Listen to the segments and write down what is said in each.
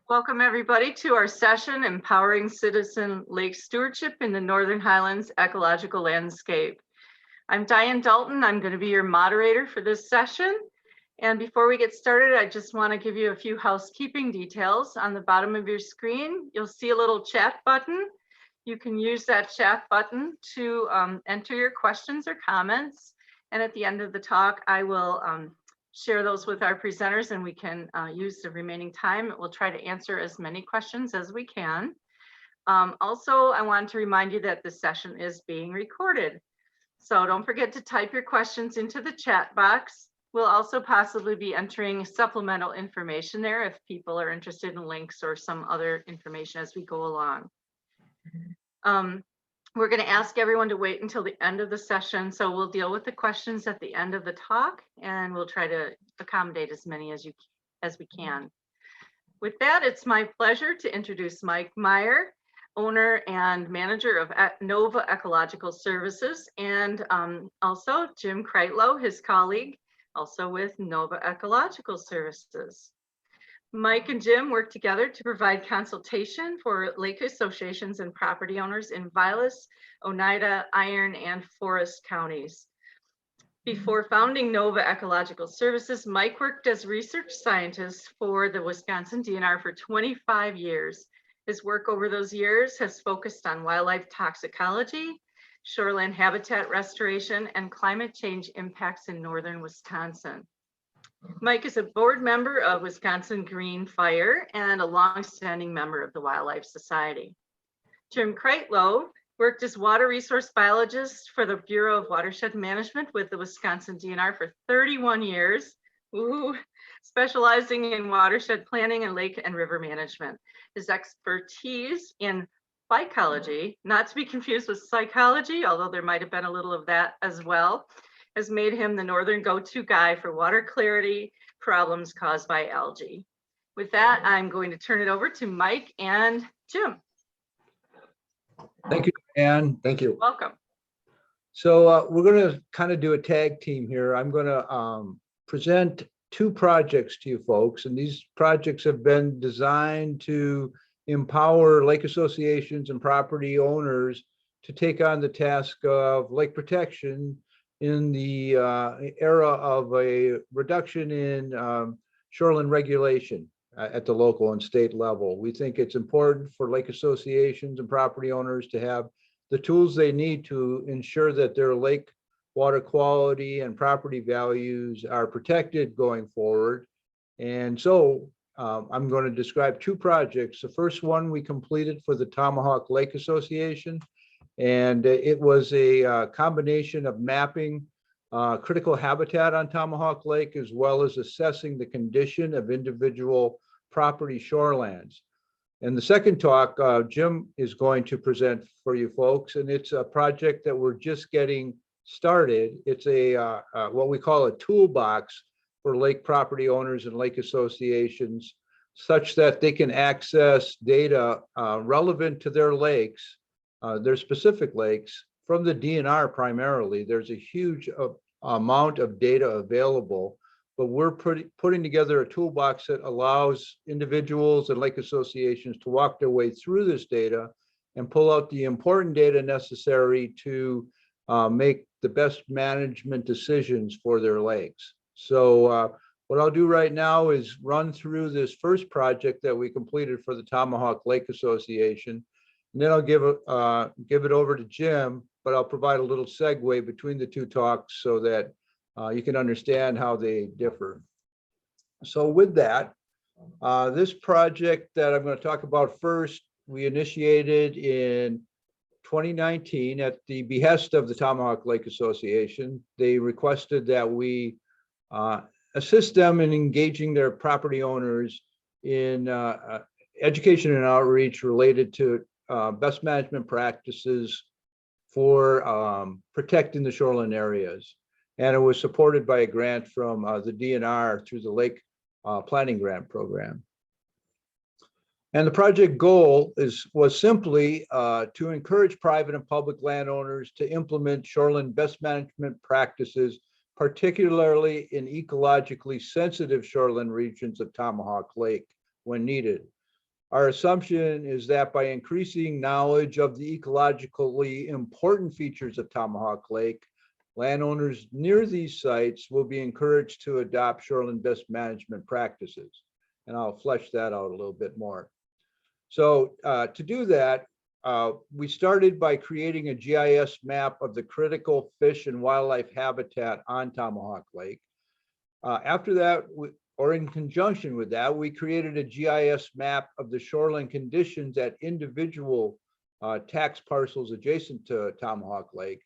Welcome everybody to our session, Empowering Citizen Lake Stewardship in the Northern Highlands Ecological Landscape. I'm Diane Dalton. I'm going to be your moderator for this session. And before we get started, I just want to give you a few housekeeping details. On the bottom of your screen, you'll see a little chat button. You can use that chat button to enter your questions or comments. And at the end of the talk, I will share those with our presenters, and we can use the remaining time. We'll try to answer as many questions as we can. Also, I want to remind you that this session is being recorded. So don't forget to type your questions into the chat box. We'll also possibly be entering supplemental information there if people are interested in links or some other information as we go along. We're going to ask everyone to wait until the end of the session. So we'll deal with the questions at the end of the talk, and we'll try to accommodate as many as we can. With that, it's my pleasure to introduce Mike Meyer, owner and manager of Nova Ecological Services, and also Jim Kreitlow, his colleague, also with Nova Ecological Services. Mike and Jim work together to provide consultation for lake associations and property owners in Vilas, Oneida, Iron, and Forest counties. Before founding Nova Ecological Services, Mike worked as research scientist for the Wisconsin DNR for 25 years. His work over those years has focused on wildlife toxicology, shoreland habitat restoration, and climate change impacts in northern Wisconsin. Mike is a board member of Wisconsin Green Fire and a longstanding member of the Wildlife Society. Jim Kreitlow worked as water resource biologist for the Bureau of Watershed Management with the Wisconsin DNR for 31 years, specializing in watershed planning and lake and river management. His expertise in phycology, not to be confused with psychology, although there might have been a little of that as well, has made him the northern go-to guy for water clarity problems caused by algae. With that, I'm going to turn it over to Mike and Jim. Thank you, Anne. Thank you. Welcome. So we're going to kind of do a tag team here. I'm going to present two projects to you folks, and these projects have been designed to empower lake associations and property owners to take on the task of lake protection in the era of a reduction in shoreline regulation at the local and state level. We think it's important for lake associations and property owners to have the tools they need to ensure that their lake water quality and property values are protected going forward. And so I'm going to describe two projects. The first one we completed for the Tomahawk Lake Association, and it was a combination of mapping critical habitat on Tomahawk Lake, as well as assessing the condition of individual property shorelands. And the second talk, Jim is going to present for you folks, and it's a project that we're just getting started. It's a what we call a toolbox for lake property owners and lake associations, such that they can access data relevant to their lakes, their specific lakes, from the DNR primarily. There's a huge amount of data available, but we're putting together a toolbox that allows individuals and lake associations to walk their way through this data and pull out the important data necessary to make the best management decisions for their lakes. So what I'll do right now is run through this first project that we completed for the Tomahawk Lake Association, and then I'll give it over to Jim, but I'll provide a little segue between the two talks so that you can understand how they differ. So with that, this project that I'm going to talk about first, we initiated in 2019 at the behest of the Tomahawk Lake Association. They requested that we assist them in engaging their property owners in education and outreach related to best management practices for protecting the shoreline areas. And it was supported by a grant from the DNR through the Lake Planning Grant Program. And the project goal was simply to encourage private and public landowners to implement shoreline best management practices, particularly in ecologically sensitive shoreline regions of Tomahawk Lake when needed. Our assumption is that by increasing knowledge of the ecologically important features of Tomahawk Lake, landowners near these sites will be encouraged to adopt shoreline best management practices. And I'll flesh that out a little bit more. So to do that, we started by creating a GIS map of the critical fish and wildlife habitat on Tomahawk Lake. After that, or in conjunction with that, we created a GIS map of the shoreline conditions at individual tax parcels adjacent to Tomahawk Lake.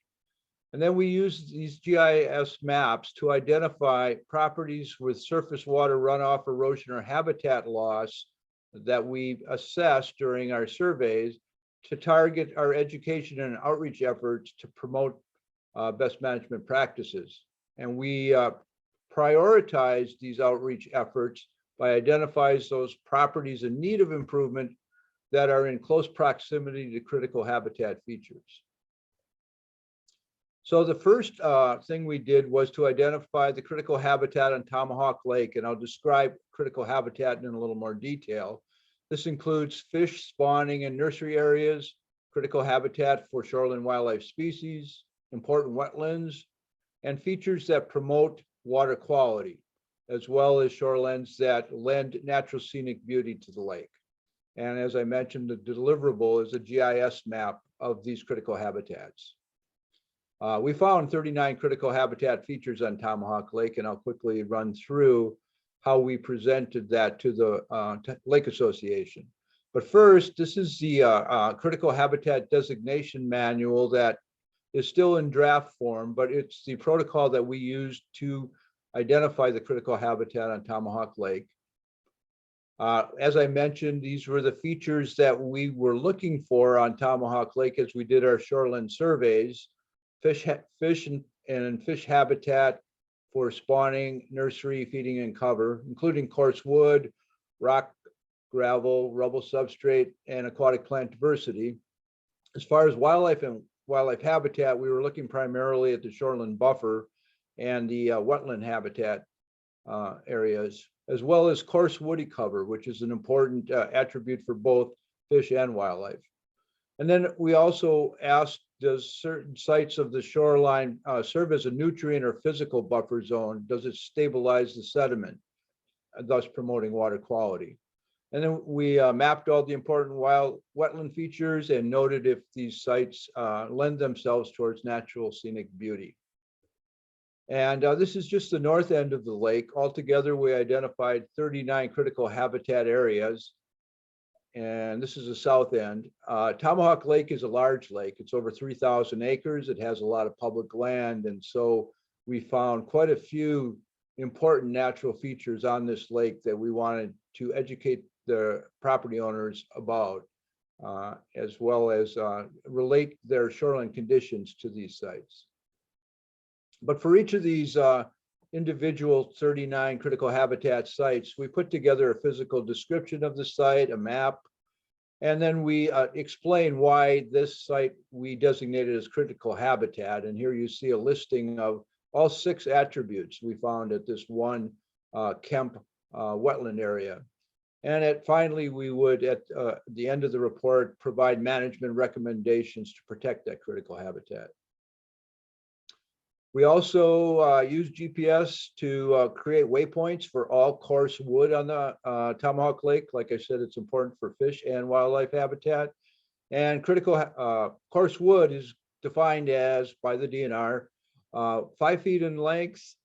And then we used these GIS maps to identify properties with surface water runoff, erosion, or habitat loss that we assessed during our surveys to target our education and outreach efforts to promote best management practices. And we prioritize these outreach efforts by identifying those properties in need of improvement that are in close proximity to critical habitat features. So the first thing we did was to identify the critical habitat on Tomahawk Lake, and I'll describe critical habitat in a little more detail. This includes fish spawning and nursery areas, critical habitat for shoreline wildlife species, important wetlands, and features that promote water quality, as well as shorelands that lend natural scenic beauty to the lake. And as I mentioned, the deliverable is a GIS map of these critical habitats. We found 39 critical habitat features on Tomahawk Lake, and I'll quickly run through how we presented that to the Lake Association. But first, this is the critical habitat designation manual that is still in draft form, but it's the protocol that we use to identify the critical habitat on Tomahawk Lake. As I mentioned, these were the features that we were looking for on Tomahawk Lake as we did our shoreline surveys: fish and fish habitat for spawning, nursery, feeding, and cover, including coarse wood, rock, gravel, rubble substrate, and aquatic plant diversity. As far as wildlife and wildlife habitat, we were looking primarily at the shoreline buffer and the wetland habitat areas, as well as coarse woody cover, which is an important attribute for both fish and wildlife. And then we also asked, does certain sites of the shoreline serve as a nutrient or physical buffer zone? Does it stabilize the sediment, thus promoting water quality? And then we mapped all the important wetland features and noted if these sites lend themselves towards natural scenic beauty. And this is just the north end of the lake. Altogether, we identified 39 critical habitat areas. And this is the south end. Tomahawk Lake is a large lake. It's over 3,000 acres. It has a lot of public land. And so we found quite a few important natural features on this lake that we wanted to educate the property owners about, as well as relate their shoreline conditions to these sites. But for each of these individual 39 critical habitat sites, we put together a physical description of the site, a map, and then we explain why this site we designated as critical habitat. And here you see a listing of all 6 attributes we found at this one Kemp wetland area. And finally, we would, at the end of the report, provide management recommendations to protect that critical habitat. We also use GPS to create waypoints for all coarse wood on the Tomahawk Lake. Like I said, it's important for fish and wildlife habitat. And critical coarse wood is defined as, by the DNR, 5 feet in length,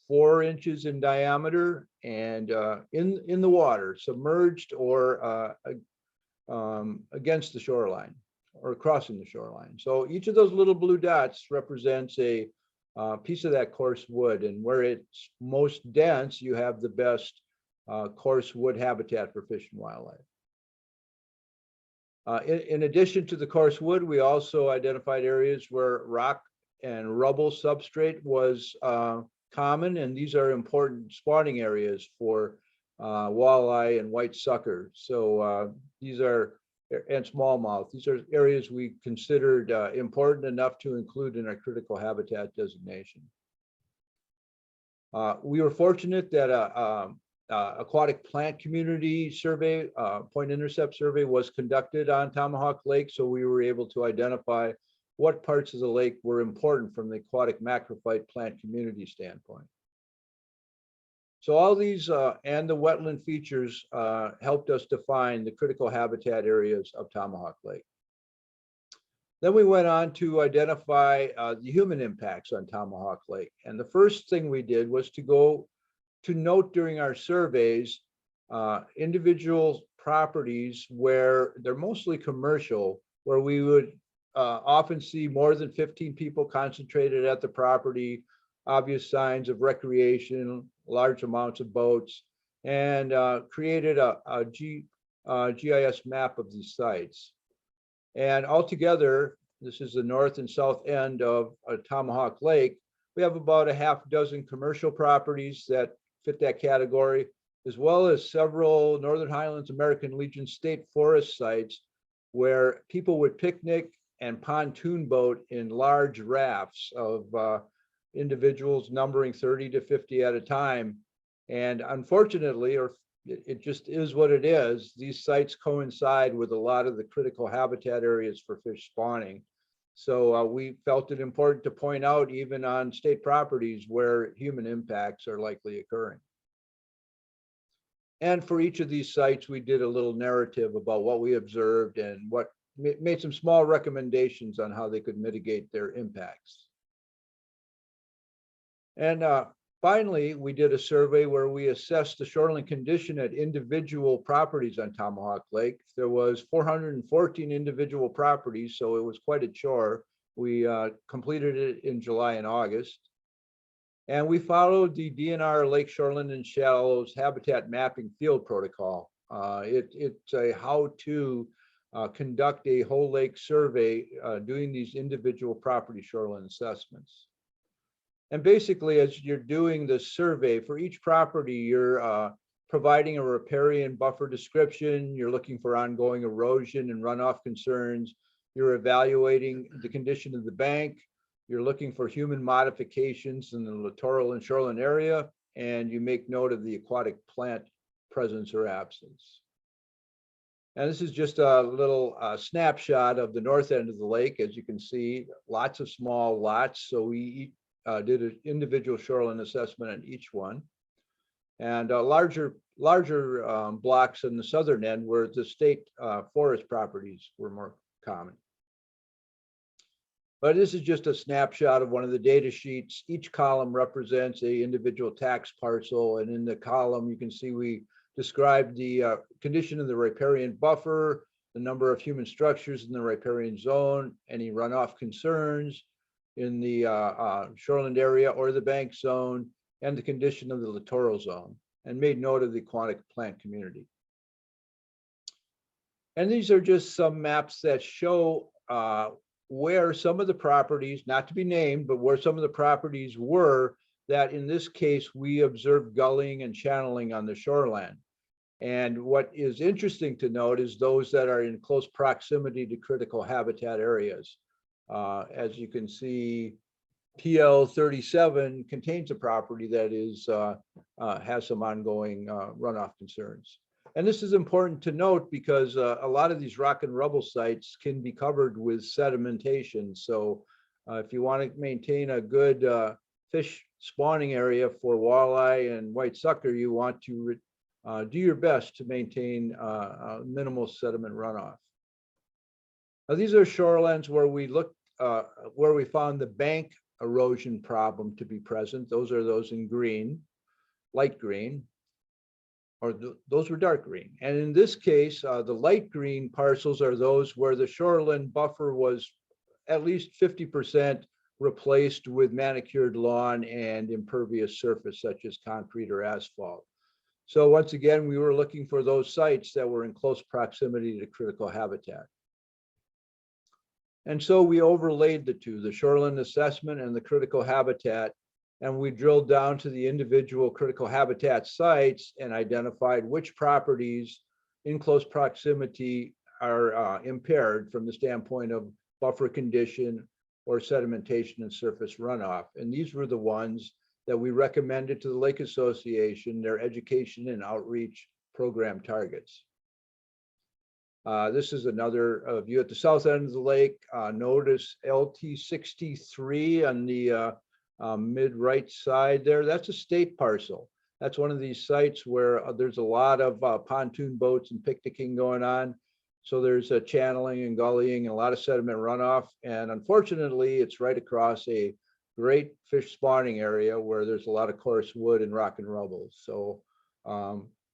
4 inches in diameter, and in the water, submerged or against the shoreline or crossing the shoreline. So each of those little blue dots represents a piece of that coarse wood, and where it's most dense, you have the best coarse wood habitat for fish and wildlife. In addition to the coarse wood, we also identified areas where rock and rubble substrate was common, and these are important spawning areas for walleye and white sucker. So these are, and smallmouth, these are areas we considered important enough to include in our critical habitat designation. We were fortunate that aquatic plant community survey, point intercept survey was conducted on Tomahawk Lake. So we were able to identify what parts of the lake were important from the aquatic macrophyte plant community standpoint. So all these and the wetland features helped us define the critical habitat areas of Tomahawk Lake. Then we went on to identify the human impacts on Tomahawk Lake. And the first thing we did was to go to note during our surveys individual properties where they're mostly commercial, where we would often see more than 15 people concentrated at the property, obvious signs of recreation, large amounts of boats, and created a GIS map of these sites. And altogether, this is the north and south end of Tomahawk Lake. We have about a half dozen commercial properties that fit that category, as well as several Northern Highlands American Legion State Forest sites where people would picnic and pontoon boat in large rafts of individuals numbering 30 to 50 at a time. And unfortunately, or it just is what it is, these sites coincide with a lot of the critical habitat areas for fish spawning. So we felt it important to point out even on state properties where human impacts are likely occurring. And for each of these sites, we did a little narrative about what we observed and what made some small recommendations on how they could mitigate their impacts. And finally, we did a survey where we assessed the shoreline condition at individual properties on Tomahawk Lake. There was 414 individual properties, so it was quite a chore. We completed it in July and August. And we followed the DNR Lake Shoreland and Shallows Habitat Mapping Field Protocol. It's a how to conduct a whole lake survey doing these individual property shoreline assessments. And basically, as you're doing the survey for each property, you're providing a riparian buffer description. You're looking for ongoing erosion and runoff concerns. You're evaluating the condition of the bank. You're looking for human modifications in the littoral and shoreline area, and you make note of the aquatic plant presence or absence. And this is just a little snapshot of the north end of the lake. As you can see, lots of small lots. So we did an individual shoreline assessment on each one. And larger blocks in the southern end where the state forest properties were more common. But this is just a snapshot of one of the data sheets. Each column represents a individual tax parcel. And in the column, you can see we described the condition of the riparian buffer, the number of human structures in the riparian zone, any runoff concerns in the shoreland area or the bank zone, and the condition of the littoral zone, and made note of the aquatic plant community. And these are just some maps that show where some of the properties, not to be named, but where some of the properties were that in this case, we observed gulling and channeling on the shoreline. And what is interesting to note is those that are in close proximity to critical habitat areas. As you can see, PL 37 contains a property that is has some ongoing runoff concerns. And this is important to note because a lot of these rock and rubble sites can be covered with sedimentation. So if you want to maintain a good fish spawning area for walleye and white sucker, you want to do your best to maintain minimal sediment runoff. Now, these are shorelands where we looked, where we found the bank erosion problem to be present. Those are those in green, light green, or those were dark green. And in this case, the light green parcels are those where the shoreland buffer was at least 50% replaced with manicured lawn and impervious surface such as concrete or asphalt. So once again, we were looking for those sites that were in close proximity to critical habitat. And so we overlaid the two, the shoreline assessment and the critical habitat, and we drilled down to the individual critical habitat sites and identified which properties in close proximity are impaired from the standpoint of buffer condition or sedimentation and surface runoff. And these were the ones that we recommended to the Lake Association their education and outreach program targets. This is another view at the south end of the lake. Notice LT 63 on the mid right side there. That's a state parcel. That's one of these sites where there's a lot of pontoon boats and picnicking going on. So there's a channeling and gullying and a lot of sediment runoff. And unfortunately, it's right across a great fish spawning area where there's a lot of coarse wood and rock and rubble. So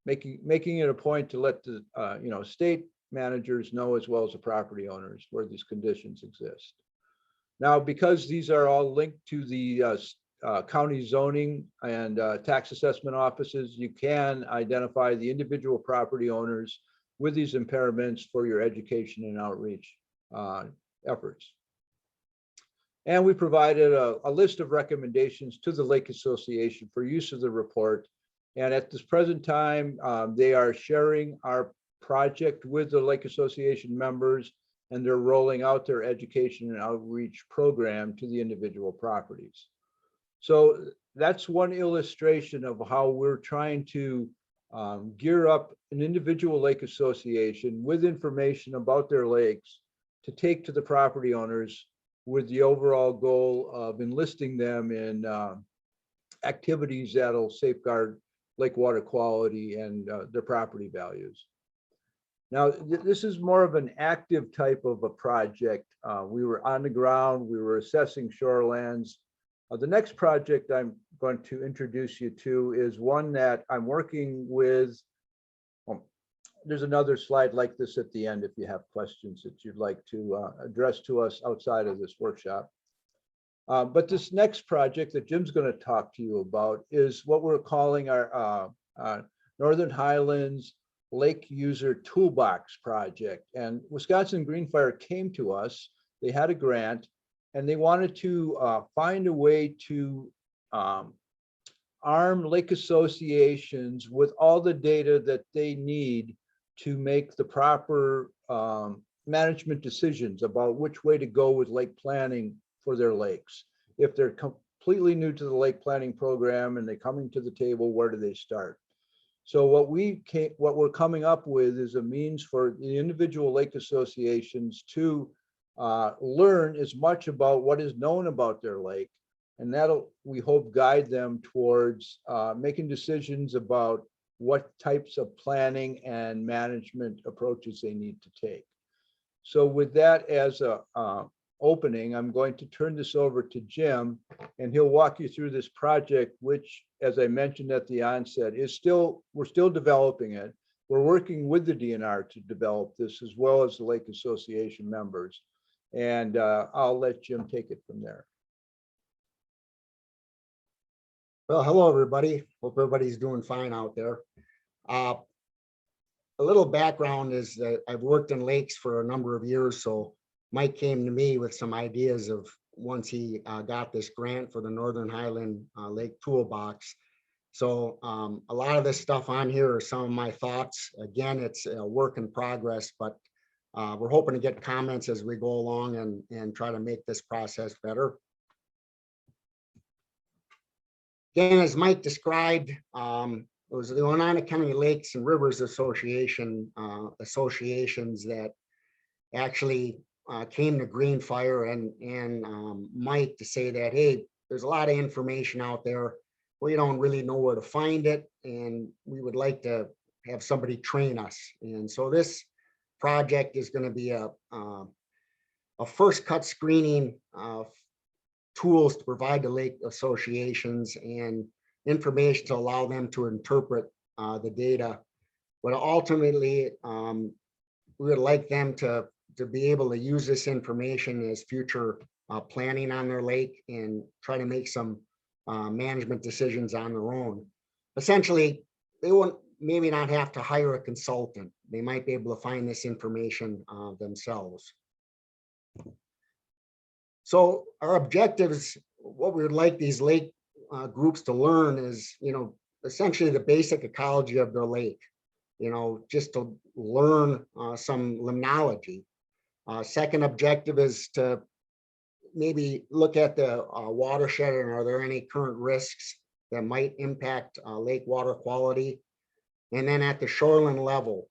making it a point to let the state managers know as well as the property owners where these conditions exist. Now, because these are all linked to the county zoning and tax assessment offices, you can identify the individual property owners with these impairments for your education and outreach efforts. And we provided a list of recommendations to the Lake Association for use of the report. And at this present time, they are sharing our project with the Lake Association members, and they're rolling out their education and outreach program to the individual properties. So that's one illustration of how we're trying to gear up an individual lake association with information about their lakes to take to the property owners with the overall goal of enlisting them in activities that'll safeguard lake water quality and their property values. Now, this is more of an active type of a project. We were on the ground, we were assessing shorelands. The next project I'm going to introduce you to is one that I'm working with. There's another slide like this at the end if you have questions that you'd like to address to us outside of this workshop. But this next project that Jim's going to talk to you about is what we're calling our Northern Highlands Lake User Toolbox project. And Wisconsin Green Fire came to us, they had a grant, and they wanted to find a way to arm lake associations with all the data that they need to make the proper management decisions about which way to go with lake planning for their lakes. If they're completely new to the lake planning program and they're coming to the table, where do they start? So what we're coming up with is a means for the individual lake associations to learn as much about what is known about their lake, and that'll, we hope, guide them towards making decisions about what types of planning and management approaches they need to take. So with that as a opening, I'm going to turn this over to Jim, and he'll walk you through this project, which, as I mentioned at the onset, is we're still developing it. We're working with the DNR to develop this, as well as the Lake Association members. And I'll let Jim take it from there. Well, hello, everybody. Hope everybody's doing fine out there. A little background is that I've worked in lakes for a number of years, so Mike came to me with some ideas of once he got this grant for the Northern Highland Lake Toolbox. So a lot of this stuff on here are some of my thoughts. Again, it's a work in progress, but we're hoping to get comments as we go along and try to make this process better. Again, as Mike described, it was the Oneida County Lakes and Rivers Association associations that actually came to Green Fire and Mike to say that, hey, there's a lot of information out there. We don't really know where to find it, and we would like to have somebody train us. And so this project is going to be a first cut screening of tools to provide the lake associations and information to allow them to interpret the data. But ultimately, we would like them to be able to use this information as future planning on their lake and try to make some management decisions on their own. Essentially, they won't maybe not have to hire a consultant. They might be able to find this information themselves. So our objectives, what we would like these lake groups to learn is, essentially the basic ecology of their lake, just to learn some limnology. Second objective is to maybe look at the watershed and are there any current risks that might impact lake water quality. And then at the shoreland level,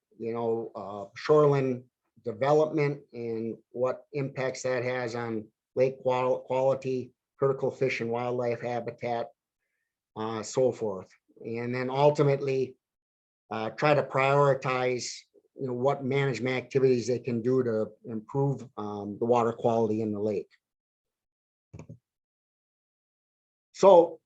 shoreland development and what impacts that has on lake quality, critical fish and wildlife habitat, so forth. And then ultimately try to prioritize what management activities they can do to improve the water quality in the lake. So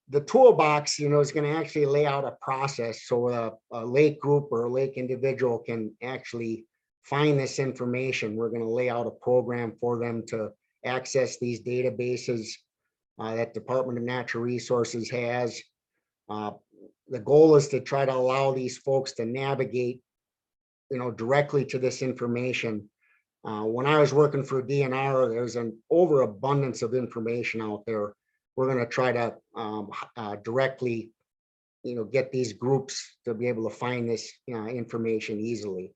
the toolbox, is going to actually lay out a process so a lake group or a lake individual can actually find this information. We're going to lay out a program for them to access these databases that Department of Natural Resources has. The goal is to try to allow these folks to navigate, directly to this information. When I was working for DNR, there's an overabundance of information out there. We're going to try to directly, get these groups to be able to find this information easily.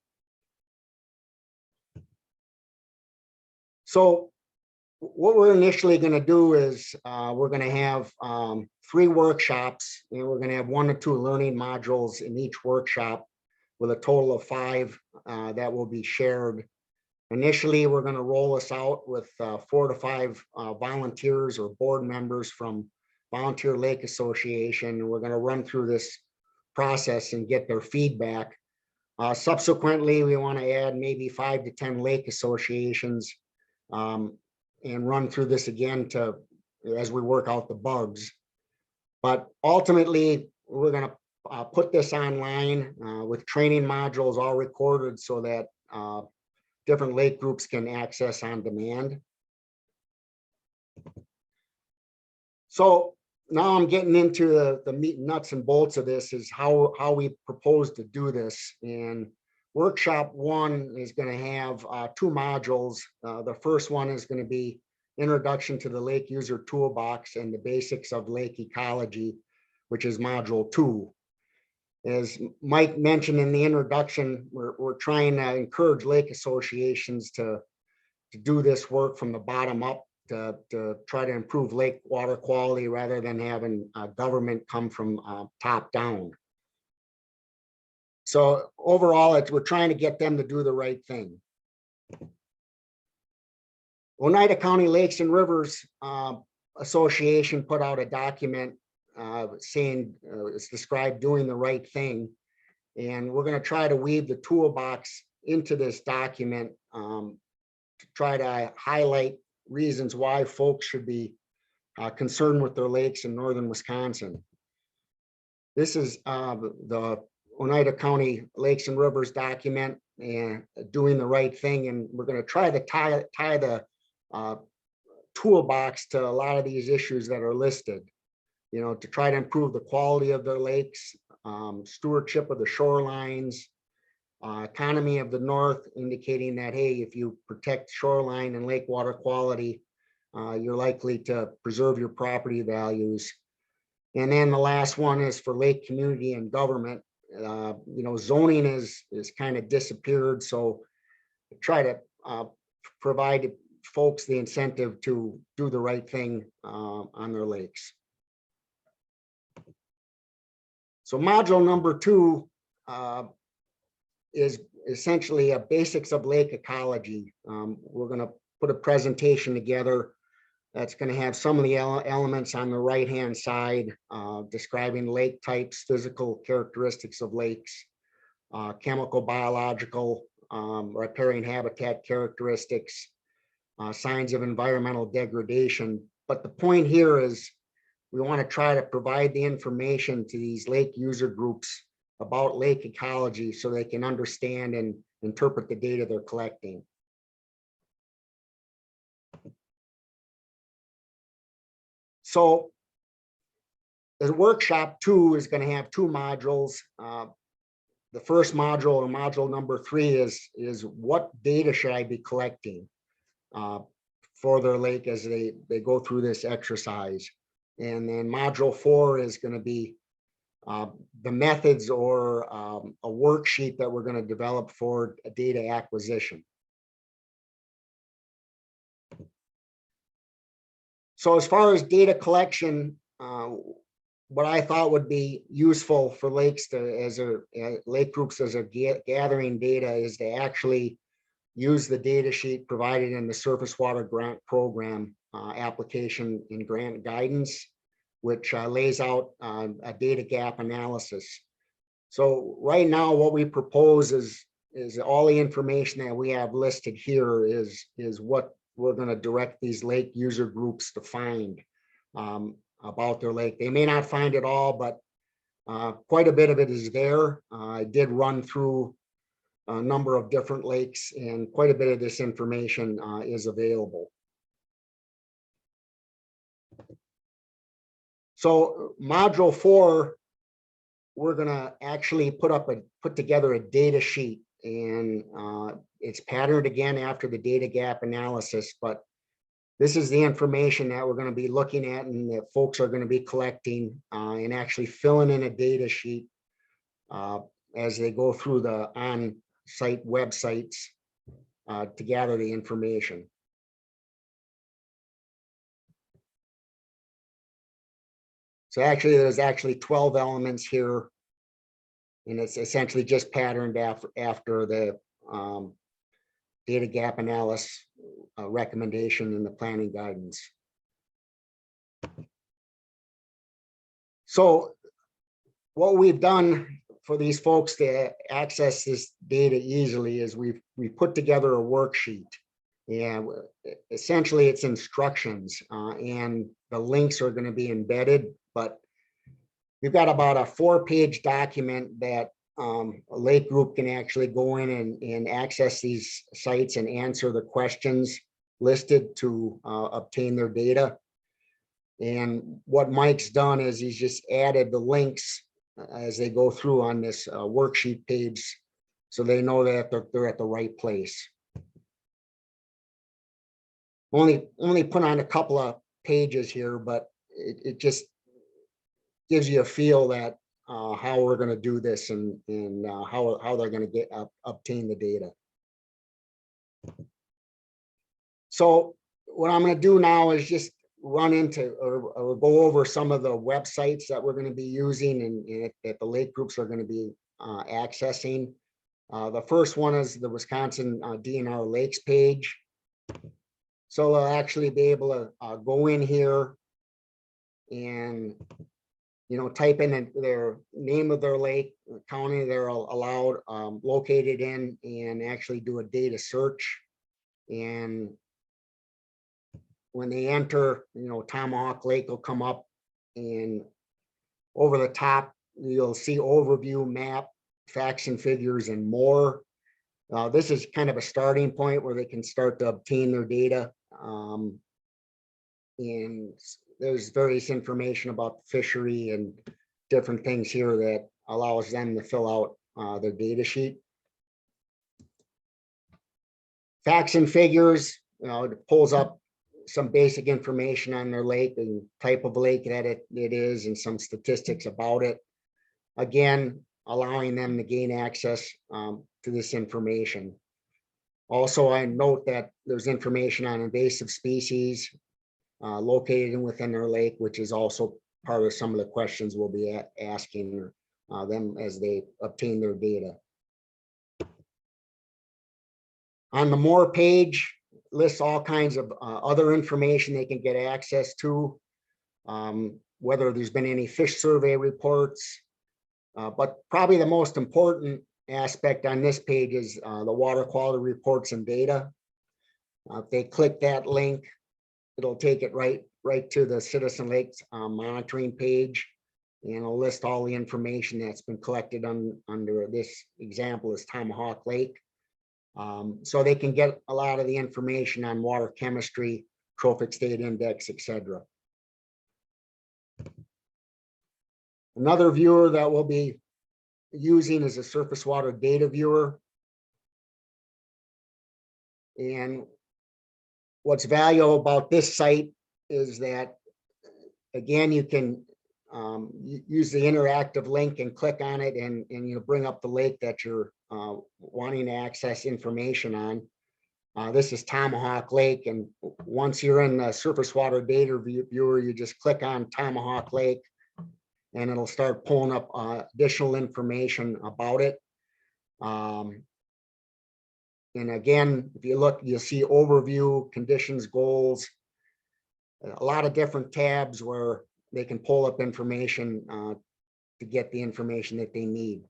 So what we're initially going to do is we're going to have 3 workshops, and we're going to have 1 or 2 learning modules in each workshop with a total of 5 that will be shared. Initially, we're going to roll this out with 4 to 5 volunteers or board members from Volunteer Lake Association. We're going to run through this process and get their feedback. Subsequently, we want to add maybe 5 to 10 lake associations and run through this again as we work out the bugs. But ultimately, we're going to put this online with training modules all recorded so that different lake groups can access on demand. So now I'm getting into the meat and nuts and bolts of this, is how we propose to do this. And workshop 1 is going to have 2 modules. The first one is going to be Introduction to the Lake User Toolbox and the Basics of Lake Ecology, which is module 2. As Mike mentioned in the introduction, we're trying to encourage lake associations to do this work from the bottom up to try to improve lake water quality rather than having government come from top down. So overall, we're trying to get them to do the right thing. Oneida County Lakes and Rivers Association put out a document saying it's described doing the right thing. And we're going to try to weave the toolbox into this document to try to highlight reasons why folks should be concerned with their lakes in northern Wisconsin. This is the Oneida County Lakes and Rivers document and doing the right thing. And we're going to try to tie the toolbox to a lot of these issues that are listed, to try to improve the quality of their lakes, stewardship of the shorelines, economy of the north, indicating that, hey, if you protect shoreline and lake water quality, you're likely to preserve your property values. And then the last one is for lake community and government. Zoning is kind of disappeared, so try to provide folks the incentive to do the right thing on their lakes. So module number 2 is essentially a basics of lake ecology. We're going to put a presentation together that's going to have some of the elements on the right-hand side, describing lake types, physical characteristics of lakes, chemical, biological, riparian habitat characteristics, signs of environmental degradation. But the point here is we want to try to provide the information to these lake user groups about lake ecology so they can understand and interpret the data they're collecting. So the workshop 2 is going to have 2 modules. The first module, or module number 3, is what data should I be collecting for their lake as they go through this exercise. And then module 4 is going to be the methods or a worksheet that we're going to develop for data acquisition. So as far as data collection, what I thought would be useful for lakes lake groups as a gathering data is to actually use the data sheet provided in the Surface Water Grant Program application and grant guidance, which lays out a data gap analysis. So right now, what we propose is all the information that we have listed here is what we're going to direct these lake user groups to find about their lake. They may not find it all, but quite a bit of it is there. I did run through a number of different lakes, and quite a bit of this information is available. So module 4, we're going to actually put together a data sheet, and it's patterned again after the data gap analysis, but this is the information that we're going to be looking at and that folks are going to be collecting and actually filling in a data sheet as they go through the on-site websites to gather the information. So actually, there's 12 elements here, and it's essentially just patterned after the data gap analysis recommendation in the planning guidance. So what we've done for these folks to access this data easily is we put together a worksheet, and essentially it's instructions and the links are going to be embedded, but we've got about a 4-page document that a lake group can actually go in and access these sites and answer the questions listed to obtain their data. And what Mike's done is he's just added the links as they go through on this worksheet page, so they know that they're at the right place. Only put on a couple of pages here, but it just gives you a feel that how we're going to do this and how they're going to obtain the data. So what I'm going to do now is just run into or go over some of the websites that we're going to be using and that the lake groups are going to be accessing. The first one is the Wisconsin DNR Lakes page. So they'll actually be able to go in here and type in their name of their lake, the county they're allowed located in, and actually do a data search. And when they enter, Tomahawk Lake will come up, and over the top, you'll see overview, map, facts and figures, and more. This is kind of a starting point where they can start to obtain their data. And there's various information about the fishery and different things here that allows them to fill out their data sheet. Facts and figures, it pulls up some basic information on their lake and type of lake that it is and some statistics about it. Again, allowing them to gain access to this information. Also, I note that there's information on invasive species located within their lake, which is also part of some of the questions we'll be asking them as they obtain their data. On the More page, lists all kinds of other information they can get access to, whether there's been any fish survey reports, but probably the most important aspect on this page is the water quality reports and data. If they click that link, it'll take it right to the Citizen Lakes monitoring page, and it'll list all the information that's been collected under this example is Tomahawk Lake. So they can get a lot of the information on water chemistry, trophic state index, etc. Another viewer that we'll be using is a surface water data viewer. And what's valuable about this site is that, again, you can use the interactive link and click on it and bring up the lake that you're wanting to access information on. This is Tomahawk Lake, and once you're in the surface water data viewer, you just click on Tomahawk Lake, and it'll start pulling up additional information about it. And again, if you look, you'll see overview, conditions, goals, a lot of different tabs where they can pull up information to get the information that they need.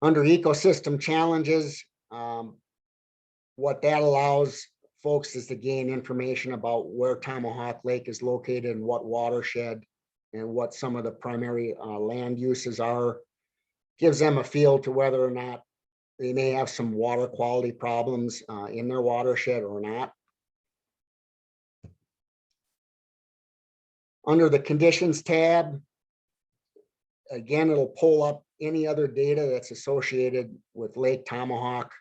Under ecosystem challenges, what that allows folks is to gain information about where Tomahawk Lake is located and what watershed and what some of the primary land uses are. Gives them a feel to whether or not they may have some water quality problems in their watershed or not. Under the conditions tab, again, it'll pull up any other data that's associated with Lake Tomahawk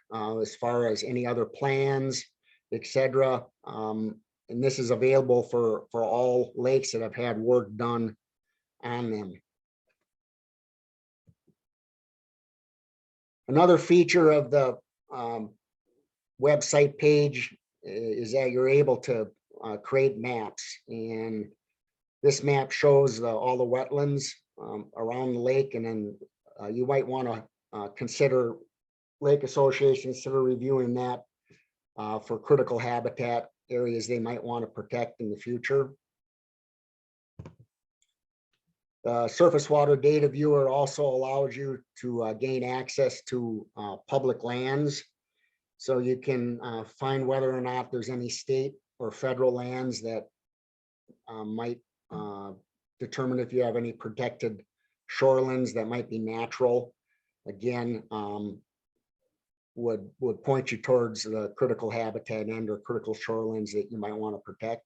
as far as any other plans, etc. And this is available for all lakes that have had work done on them. Another feature of the website page is that you're able to create maps, and this map shows all the wetlands around the lake, and then you might want to consider lake associations, consider reviewing that for critical habitat areas they might want to protect in the future. The surface water data viewer also allows you to gain access to public lands. So you can find whether or not there's any state or federal lands that might determine if you have any protected shorelands that might be natural. Again, would point you towards the critical habitat and or critical shorelands that you might want to protect.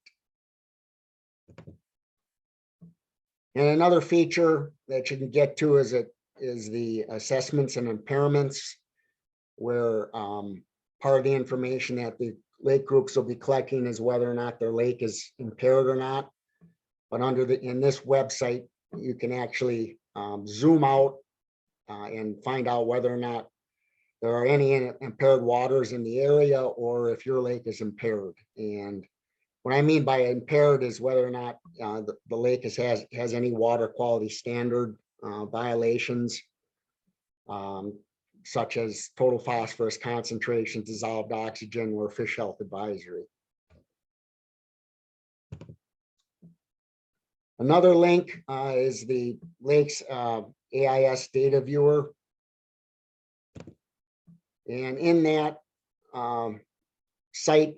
And another feature that you can get to is the assessments and impairments, where part of the information that the lake groups will be collecting is whether or not their lake is impaired or not. But in this website, you can actually zoom out and find out whether or not there are any impaired waters in the area, or if your lake is impaired. And what I mean by impaired is whether or not the lake has any water quality standard violations, such as total phosphorus concentration, dissolved oxygen, or fish health advisory. Another link is the lake's AIS data viewer. And in that site,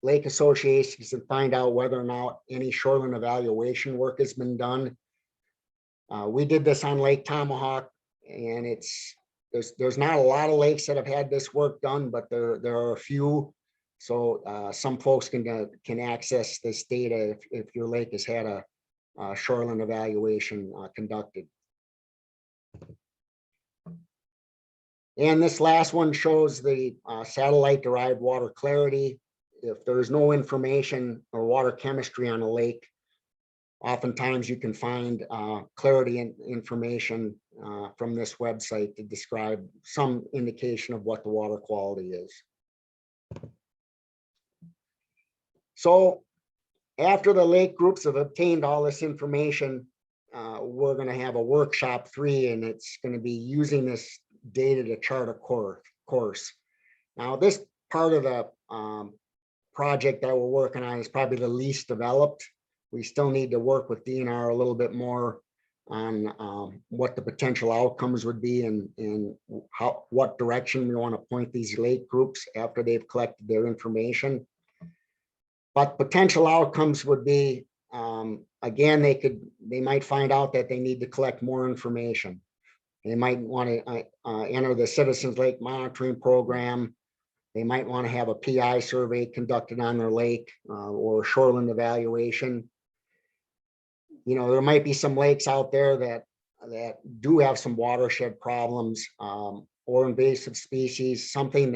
lake associations can find out whether or not any shoreline evaluation work has been done. We did this on Lake Tomahawk, and there's not a lot of lakes that have had this work done, but there are a few. So some folks can access this data if your lake has had a shoreline evaluation conducted. And this last one shows the satellite derived water clarity. If there's no information or water chemistry on a lake, oftentimes you can find clarity and information from this website to describe some indication of what the water quality is. So after the lake groups have obtained all this information, we're going to have a workshop 3, and it's going to be using this data to chart a course. Now, this part of the project that we're working on is probably the least developed. We still need to work with DNR a little bit more on what the potential outcomes would be, and what direction we want to point these lake groups after they've collected their information. But potential outcomes would be, again, they might find out that they need to collect more information. They might want to enter the Citizens Lake Monitoring Program. They might want to have a PI survey conducted on their lake or shoreline evaluation. You know, there might be some lakes out there that do have some watershed problems or invasive species, something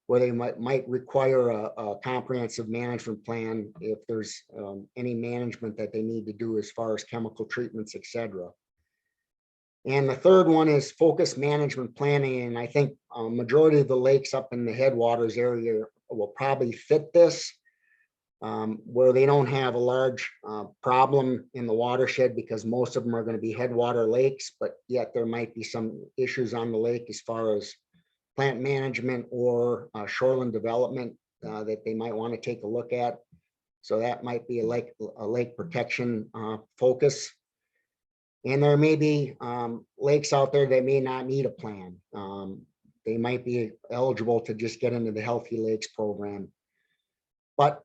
where they might require a comprehensive management plan if there's any management that they need to do as far as chemical treatments, etc. And the third one is focused management planning. And I think a majority of the lakes up in the headwaters area will probably fit this. where they don't have a large problem in the watershed because most of them are going to be headwater lakes, but yet there might be some issues on the lake as far as plant management or shoreland development that they might want to take a look at. So that might be a lake protection focus. And there may be lakes out there that may not need a plan. They might be eligible to just get into the Healthy Lakes program. But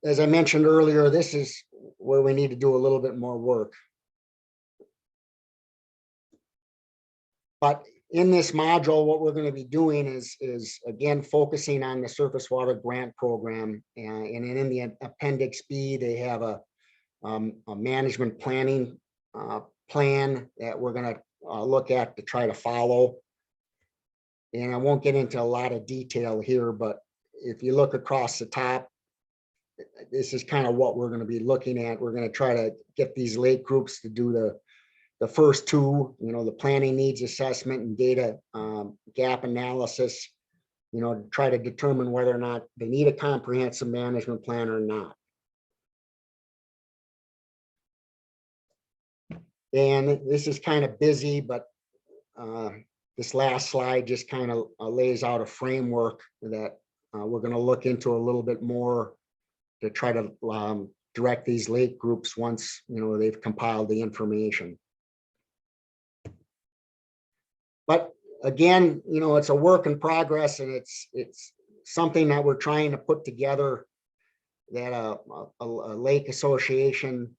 as I mentioned earlier, this is where we need to do a little bit more work. But in this module, what we're going to be doing is again, focusing on the surface water grant program. And in the Appendix B, they have a management planning plan that we're going to look at to try to follow. And I won't get into a lot of detail here, but if you look across the top, this is kind of what we're going to be looking at. We're going to try to get these lake groups to do the first two, the planning needs assessment and data gap analysis, to try to determine whether or not they need a comprehensive management plan or not. And this is kind of busy, but this last slide just kind of lays out a framework that we're going to look into a little bit more to try to direct these lake groups once they've compiled the information. But again, it's a work in progress, and it's something that we're trying to put together, that a lake association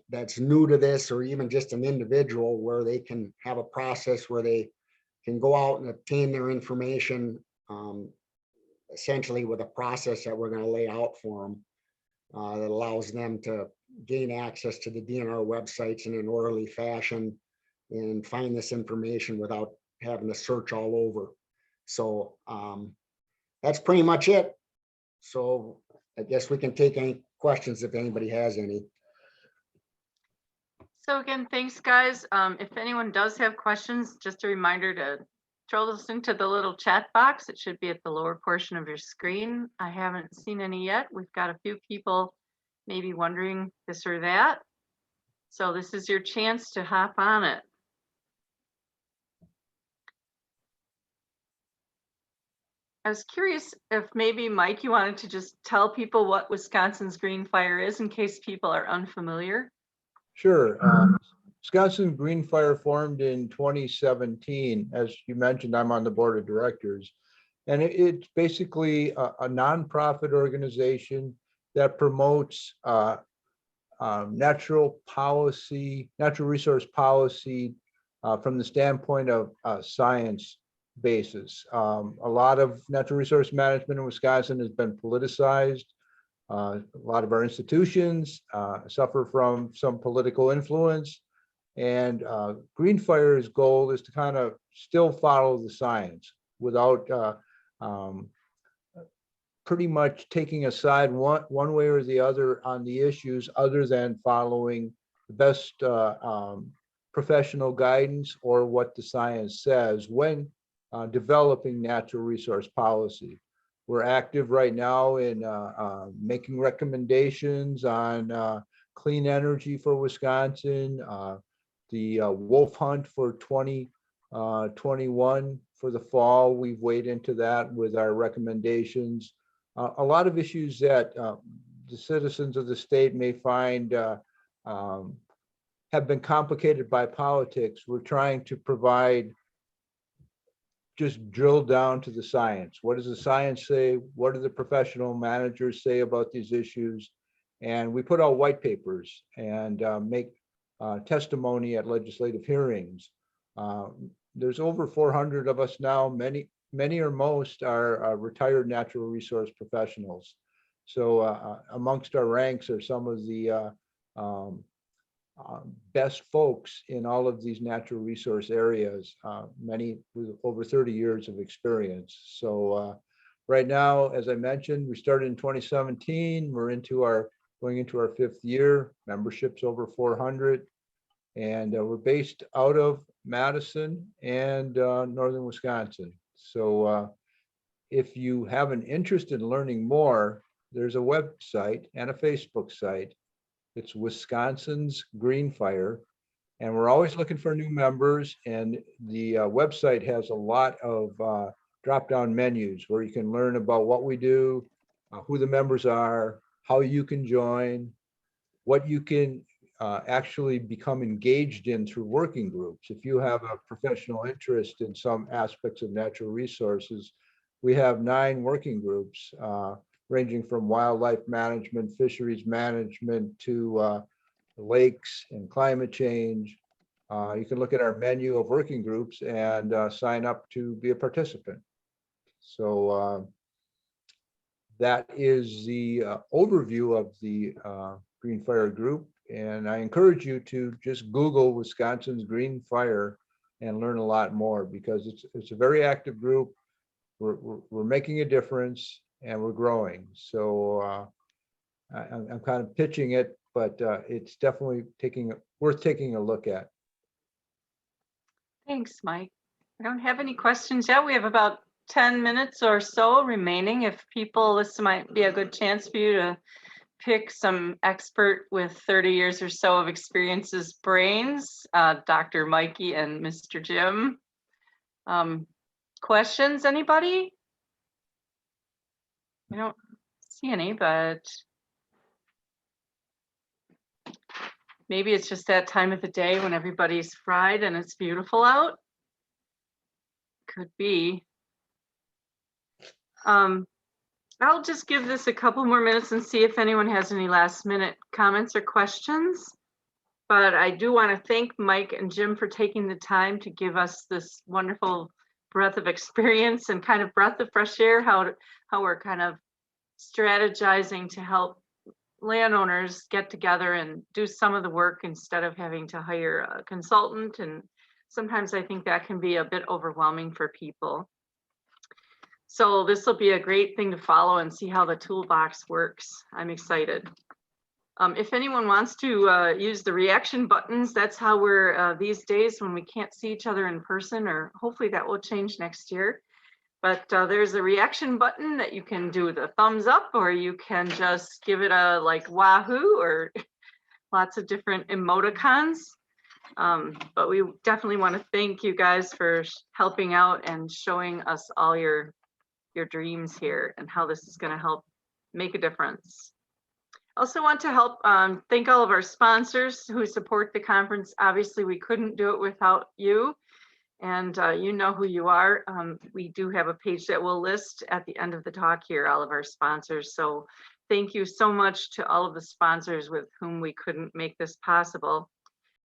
that's new to this, or even just an individual, where they can have a process where they can go out and obtain their information, essentially with a process that we're going to lay out for them that allows them to gain access to the DNR websites in an orderly fashion and find this information without having to search all over. So that's pretty much it. So I guess we can take any questions if anybody has any. So again, thanks, guys. If anyone does have questions, just a reminder to throw those into the little chat box. It should be at the lower portion of your screen. I haven't seen any yet. We've got a few people maybe wondering this or that. So this is your chance to hop on it. I was curious if maybe, Mike, you wanted to just tell people what Wisconsin's Green Fire is in case people are unfamiliar. Sure. Wisconsin Green Fire formed in 2017. As you mentioned, I'm on the board of directors. And it's basically a nonprofit organization that promotes natural resource policy from the standpoint of science basis. A lot of natural resource management in Wisconsin has been politicized. A lot of our institutions suffer from some political influence, and Green Fire's goal is to kind of still follow the science without pretty much taking a side one way or the other on the issues, other than following the best professional guidance or what the science says when developing natural resource policy. We're active right now in making recommendations on clean energy for Wisconsin, the wolf hunt for 2021 for the fall. We've weighed into that with our recommendations. A lot of issues that the citizens of the state may find have been complicated by politics. We're trying to provide, just drill down to the science. What does the science say? What do the professional managers say about these issues? And we put out white papers and make testimony at legislative hearings. There's over 400 of us now. Many or most are retired natural resource professionals. So amongst our ranks are some of the best folks in all of these natural resource areas, many with over 30 years of experience. So right now, as I mentioned, we started in 2017. We're going into our 5th year. Membership's over 400, and we're based out of Madison and northern Wisconsin. So if you have an interest in learning more, there's a website and a Facebook site. It's Wisconsin's Green Fire. And we're always looking for new members. And the website has a lot of drop-down menus where you can learn about what we do, who the members are, how you can join, what you can actually become engaged in through working groups. If you have a professional interest in some aspects of natural resources, we have 9 working groups ranging from wildlife management, fisheries management to lakes and climate change. You can look at our menu of working groups and sign up to be a participant. So that is the overview of the Green Fire Group. And I encourage you to just Google Wisconsin's Green Fire and learn a lot more, because it's a very active group. We're making a difference and we're growing. So I'm kind of pitching it, but it's definitely worth taking a look at. Thanks, Mike. I don't have any questions yet. We have about 10 minutes or so remaining. If people, this might be a good chance for you to pick some expert with 30 years or so of experience's brains, Dr. Mikey and Mr. Jim. Questions, anybody? I don't see any, but maybe it's just that time of the day when everybody's fried and it's beautiful out. Could be. I'll just give this a couple more minutes and see if anyone has any last minute comments or questions. But I do want to thank Mike and Jim for taking the time to give us this wonderful breath of experience and kind of breath of fresh air, how we're kind of strategizing to help landowners get together and do some of the work instead of having to hire a consultant. And sometimes I think that can be a bit overwhelming for people. So this will be a great thing to follow and see how the toolbox works. I'm excited. If anyone wants to use the reaction buttons, that's how we're these days when we can't see each other in person, or hopefully that will change next year. But there's a reaction button that you can do the thumbs up, or you can just give it a like wahoo, or lots of different emoticons. But we definitely want to thank you guys for helping out and showing us all your dreams here and how this is going to help make a difference. Also want to help thank all of our sponsors who support the conference. Obviously, we couldn't do it without you, and you know who you are. We do have a page that we'll list at the end of the talk here, all of our sponsors. So thank you so much to all of the sponsors with whom we couldn't make this possible.